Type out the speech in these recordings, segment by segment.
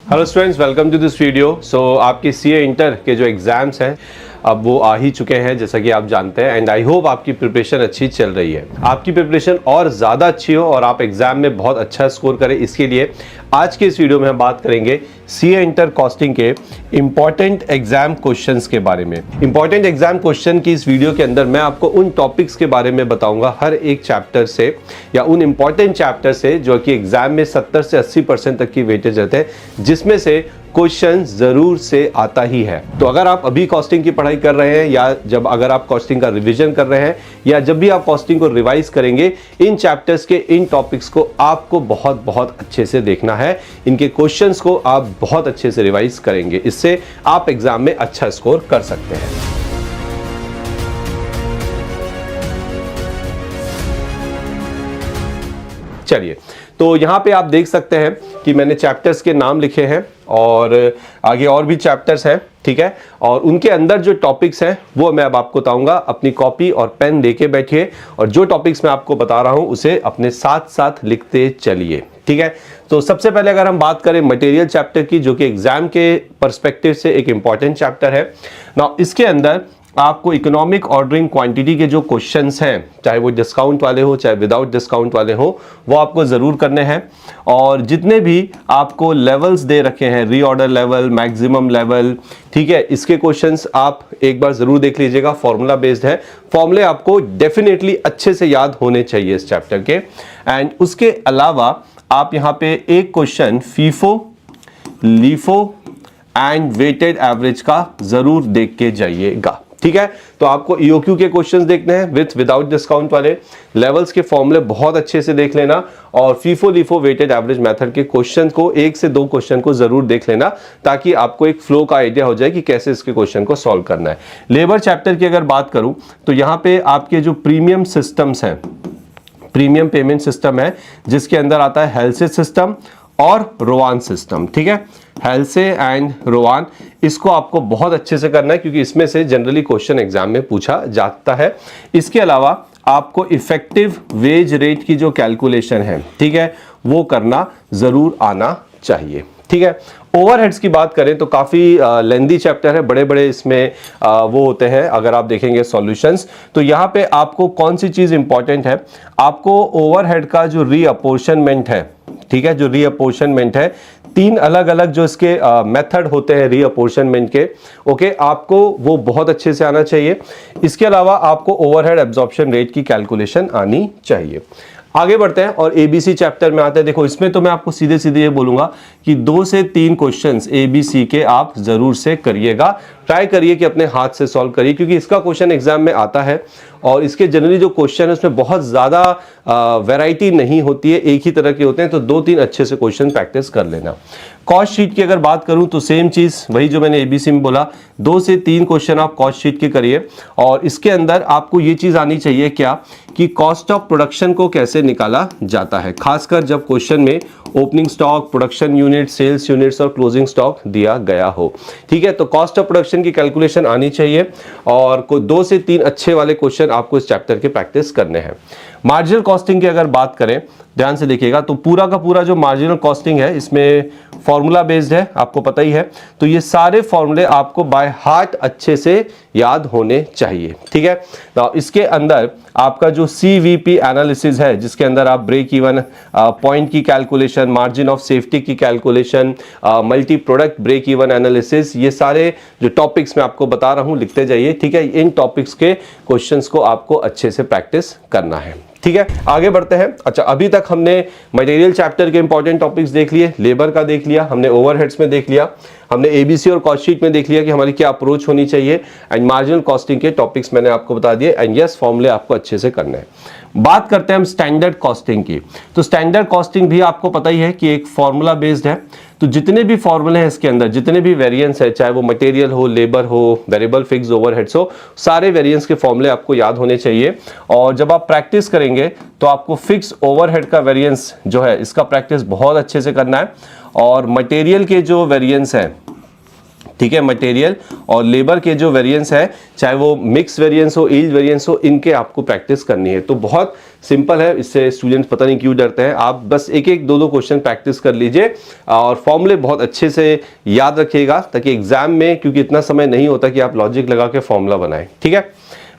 Hello students, welcome to this video. So आपके CA inter के जो एग्ज़ाम्स हैं अब वो आ ही चुके हैं, जैसा कि आप जानते हैं। एंड आई होप आपकी प्रिपरेशन अच्छी चल रही है। आपकी प्रिपरेशन और ज़्यादा अच्छी हो और आप एग्ज़ाम में बहुत अच्छा स्कोर करें, इसके लिए आज के इस वीडियो में हम बात करेंगे सीए इंटर कॉस्टिंग के इम्पॉर्टेंट एग्जाम क्वेश्चंस के बारे में। इम्पॉर्टेंट एग्जाम क्वेश्चन की इस वीडियो के अंदर मैं आपको उन टॉपिक्स के बारे में बताऊंगा, हर एक चैप्टर से या उन इम्पॉर्टेंट चैप्टर से जो कि एग्जाम में 70 से 80% तक की वेटेज रहते हैं, जिसमें से क्वेश्चन जरूर से आता ही है। तो अगर आप अभी कॉस्टिंग की पढ़ाई कर रहे हैं या अगर आप कॉस्टिंग का रिवीजन कर रहे हैं या जब भी आप कॉस्टिंग को रिवाइज करेंगे, इन चैप्टर्स के इन टॉपिक्स को आपको बहुत अच्छे से देखना है। इनके क्वेश्चंस को आप बहुत अच्छे से रिवाइज करेंगे, इससे आप एग्जाम में अच्छा स्कोर कर सकते हैं। चलिए, तो यहां पे आप देख सकते हैं कि मैंने चैप्टर्स के नाम लिखे हैं और आगे और भी चैप्टर्स हैं, ठीक है। और उनके अंदर जो टॉपिक्स हैं वो मैं अब आपको बताऊंगा। अपनी कॉपी और पेन लेके बैठिए और जो टॉपिक्स मैं आपको बता रहा हूं उसे अपने साथ साथ लिखते चलिए, ठीक है। तो सबसे पहले अगर हम बात करें मटेरियल चैप्टर की, जो कि एग्जाम के पर्सपेक्टिव से एक इंपॉर्टेंट चैप्टर है ना, इसके अंदर आपको इकोनॉमिक ऑर्डरिंग क्वांटिटी के जो क्वेश्चंस हैं, चाहे वो डिस्काउंट वाले हो चाहे विदाउट डिस्काउंट वाले हो, वो आपको ज़रूर करने हैं। और जितने भी आपको लेवल्स दे रखे हैं, रीऑर्डर लेवल, मैक्सिमम लेवल, ठीक है, इसके क्वेश्चंस आप एक बार ज़रूर देख लीजिएगा। फॉर्मूला बेस्ड है, फॉर्मूले आपको डेफिनेटली अच्छे से याद होने चाहिए इस चैप्टर के। एंड उसके अलावा आप यहाँ पे एक question FIFO, LIFO and weighted average का ज़रूर देख के जाइएगा, ठीक है। तो आपको ईओक्यू के क्वेश्चंस देखने हैं विथ विदाउट डिस्काउंट वाले, लेवल्स के फॉर्मूले बहुत अच्छे से देख लेना और FIFO LIFO weighted average method के क्वेश्चन को, 1 से 2 क्वेश्चन को जरूर देख लेना, ताकि आपको एक फ्लो का आइडिया हो जाए कि कैसे इसके क्वेश्चन को सॉल्व करना है। लेबर चैप्टर की अगर बात करूं तो यहां पे आपके जो प्रीमियम सिस्टम्स हैं, प्रीमियम पेमेंट सिस्टम है, जिसके अंदर आता है हेल्से सिस्टम और रोवान सिस्टम, ठीक है। हेल्से एंड रोवान, इसको आपको बहुत अच्छे से करना है क्योंकि इसमें से जनरली क्वेश्चन एग्जाम में पूछा जाता है। इसके अलावा आपको इफेक्टिव वेज रेट की जो कैलकुलेशन है, ठीक है, वो करना जरूर आना चाहिए, ठीक है। ओवरहेड्स की बात करें तो काफ़ी लेंदी चैप्टर है, बड़े बड़े इसमें वो होते हैं। अगर आप देखेंगे सॉल्यूशंस, तो यहाँ पे आपको कौन सी चीज़ इंपॉर्टेंट है, आपको ओवरहेड का जो रीअपोर्शनमेंट है, ठीक है, जो रीअपोर्शनमेंट है, 3 अलग अलग जो इसके मेथड होते हैं रीअपोर्शनमेंट के, ओके, आपको वो बहुत अच्छे से आना चाहिए। इसके अलावा आपको ओवरहेड एब्जॉर्प्शन रेट की कैलकुलेशन आनी चाहिए। आगे बढ़ते हैं और एबीसी चैप्टर में आते हैं। देखो, इसमें तो मैं आपको सीधे सीधे ये बोलूंगा कि 2 से 3 क्वेश्चंस एबीसी के आप जरूर से करिएगा, ट्राई करिए कि अपने हाथ से सॉल्व करिए, क्योंकि इसका क्वेश्चन एग्जाम में आता है और इसके जनरली जो क्वेश्चन है उसमें बहुत ज़्यादा वैरायटी नहीं होती है, एक ही तरह के होते हैं। तो 2-3 अच्छे से क्वेश्चन प्रैक्टिस कर लेना। कॉस्ट शीट की अगर बात करूं तो सेम चीज़, वही जो मैंने एबीसी में बोला, 2 से 3 क्वेश्चन आप कॉस्ट शीट के करिए और इसके अंदर आपको ये चीज़ आनी चाहिए क्या कि कॉस्ट ऑफ प्रोडक्शन को कैसे निकाला जाता है, खासकर जब क्वेश्चन में opening stock, production unit, sales units और क्लोजिंग स्टॉक दिया गया हो, ठीक है। तो कॉस्ट ऑफ प्रोडक्शन की कैलकुलेशन आनी चाहिए और 2 से 3 अच्छे वाले क्वेश्चन आपको इस चैप्टर के प्रैक्टिस करने हैं। मार्जिनल कॉस्टिंग की अगर बात करें, ध्यान से देखिएगा, तो पूरा का पूरा जो मार्जिनल कॉस्टिंग है इसमें फॉर्मूला बेस्ड है, आपको पता ही है। तो ये सारे फॉर्मूले आपको बाय हार्ट अच्छे से याद होने चाहिए, ठीक है। तो इसके अंदर आपका जो सीवीपी एनालिसिस है, जिसके अंदर आप ब्रेक इवन पॉइंट की कैलकुलेशन, मार्जिन ऑफ सेफ्टी की calculation, multi product break even analysis, ये सारे जो टॉपिक्स मैं आपको बता रहा हूं लिखते जाइए, ठीक है। इन टॉपिक्स के क्वेश्चंस को आपको अच्छे से प्रैक्टिस करना है, ठीक है। आगे बढ़ते हैं। अच्छा, अभी तक हमने मटेरियल चैप्टर के इंपॉर्टेंट टॉपिक्स देख लिए, लेबर का देख लिया, हमने ओवरहेड्स में देख लिया, हमने एबीसी और कॉस्ट शीट में देख लिया कि हमारी क्या अप्रोच होनी चाहिए, एंड मार्जिनल कॉस्टिंग के टॉपिक्स मैंने आपको बता दिए। एंड यस, फॉर्मूले आपको अच्छे से करने हैं। बात करते हैं हम स्टैंडर्ड कॉस्टिंग की। तो स्टैंडर्ड कॉस्टिंग भी आपको पता ही है कि एक फॉर्मूला बेस्ड है। तो जितने भी फॉर्मूले हैं इसके अंदर, जितने भी वेरिएंस है, चाहे वो मटेरियल हो, लेबर हो, वेरिएबल फिक्स ओवरहेड्स हो, सारे वेरिएंस के फॉर्मूले आपको याद होने चाहिए। और जब आप प्रैक्टिस करेंगे तो आपको फिक्स ओवरहेड का वेरिएंस जो है इसका प्रैक्टिस बहुत अच्छे से करना है। और मटेरियल के जो वेरिएंस है, ठीक है, मटेरियल और लेबर के जो वेरिएंस है, चाहे वो मिक्स वेरिएंस हो, यील्ड वेरिएंस हो, इनके आपको प्रैक्टिस करनी है। तो बहुत सिंपल है, इससे स्टूडेंट्स पता नहीं क्यों डरते हैं। आप बस एक एक दो क्वेश्चन प्रैक्टिस कर लीजिए और फॉर्मूले बहुत अच्छे से याद रखिएगा, ताकि एग्जाम में, क्योंकि इतना समय नहीं होता कि आप लॉजिक लगा के फॉर्मूला बनाएं। ठीक है,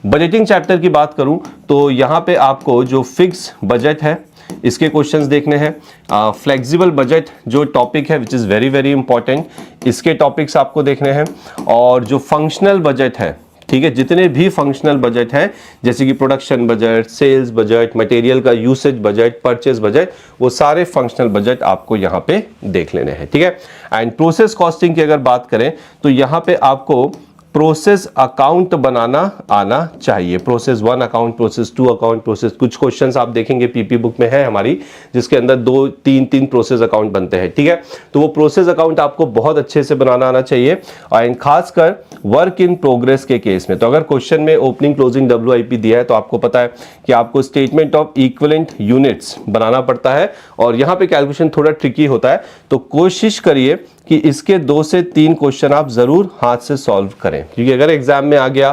बजटिंग चैप्टर की बात करूं तो यहां पे आपको जो फिक्स बजट है इसके क्वेश्चंस देखने हैं। फ्लेक्सिबल बजट जो टॉपिक है which is very very important, इसके टॉपिक्स आपको देखने हैं। और जो फंक्शनल बजट है, ठीक है, जितने भी फंक्शनल बजट हैं जैसे कि production budget, sales budget, material का यूसेज बजट, परचेज बजट, वो सारे फंक्शनल बजट आपको यहाँ पे देख लेने हैं। ठीक है, एंड प्रोसेस कॉस्टिंग की अगर बात करें तो यहाँ पे आपको प्रोसेस अकाउंट बनाना आना चाहिए। Process 1 account, process 2 account, process, कुछ क्वेश्चंस आप देखेंगे पीपी बुक में है हमारी, जिसके अंदर 2-3 प्रोसेस अकाउंट बनते हैं। ठीक है, तो वो प्रोसेस अकाउंट आपको बहुत अच्छे से बनाना आना चाहिए, और खासकर वर्क इन प्रोग्रेस के केस में। तो अगर क्वेश्चन में ओपनिंग क्लोजिंग WIP दिया है तो आपको पता है कि आपको स्टेटमेंट ऑफ इक्विवेलेंट यूनिट्स बनाना पड़ता है, और यहाँ पे कैलकुलेशन थोड़ा ट्रिकी होता है। तो कोशिश करिए कि इसके 2 से 3 क्वेश्चन आप जरूर हाथ से सॉल्व करें, क्योंकि अगर एग्जाम में आ गया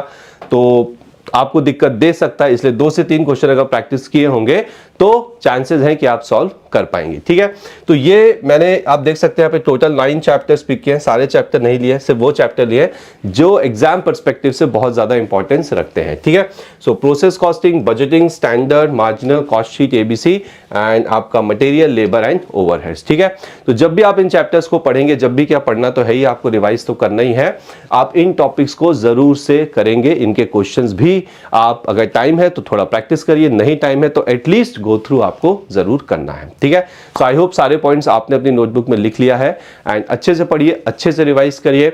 तो आपको दिक्कत दे सकता है। इसलिए 2 से 3 क्वेश्चन अगर प्रैक्टिस किए होंगे तो चांसेस हैं कि आप सॉल्व कर पाएंगे। ठीक है, तो ये मैंने, आप देख सकते हैं यहाँ पे टोटल 9 चैप्टर्स पिक किए हैं। सारे चैप्टर नहीं लिए, सिर्फ वो चैप्टर लिए जो एग्जाम पर्सपेक्टिव से बहुत ज्यादा इंपॉर्टेंस रखते हैं। ठीक है, so process costing, budgeting, standard, marginal cost sheet, ABC, and आपका मटेरियल, लेबर एंड ओवरहेड्स। ठीक है, तो जब भी आप इन चैप्टर्स को पढ़ेंगे, जब भी क्या पढ़ना तो है ही, आपको रिवाइज तो करना ही है, आप इन टॉपिक्स को जरूर से करेंगे। इनके क्वेश्चंस भी आप, अगर टाइम है तो थोड़ा प्रैक्टिस करिए, नहीं टाइम है तो एटलीस्ट गो थ्रू आपको जरूर करना है। ठीक है, सो आई होप सारे पॉइंट्स आपने अपनी नोटबुक में लिख लिया है, एंड अच्छे से पढ़िए, अच्छे से रिवाइज करिए।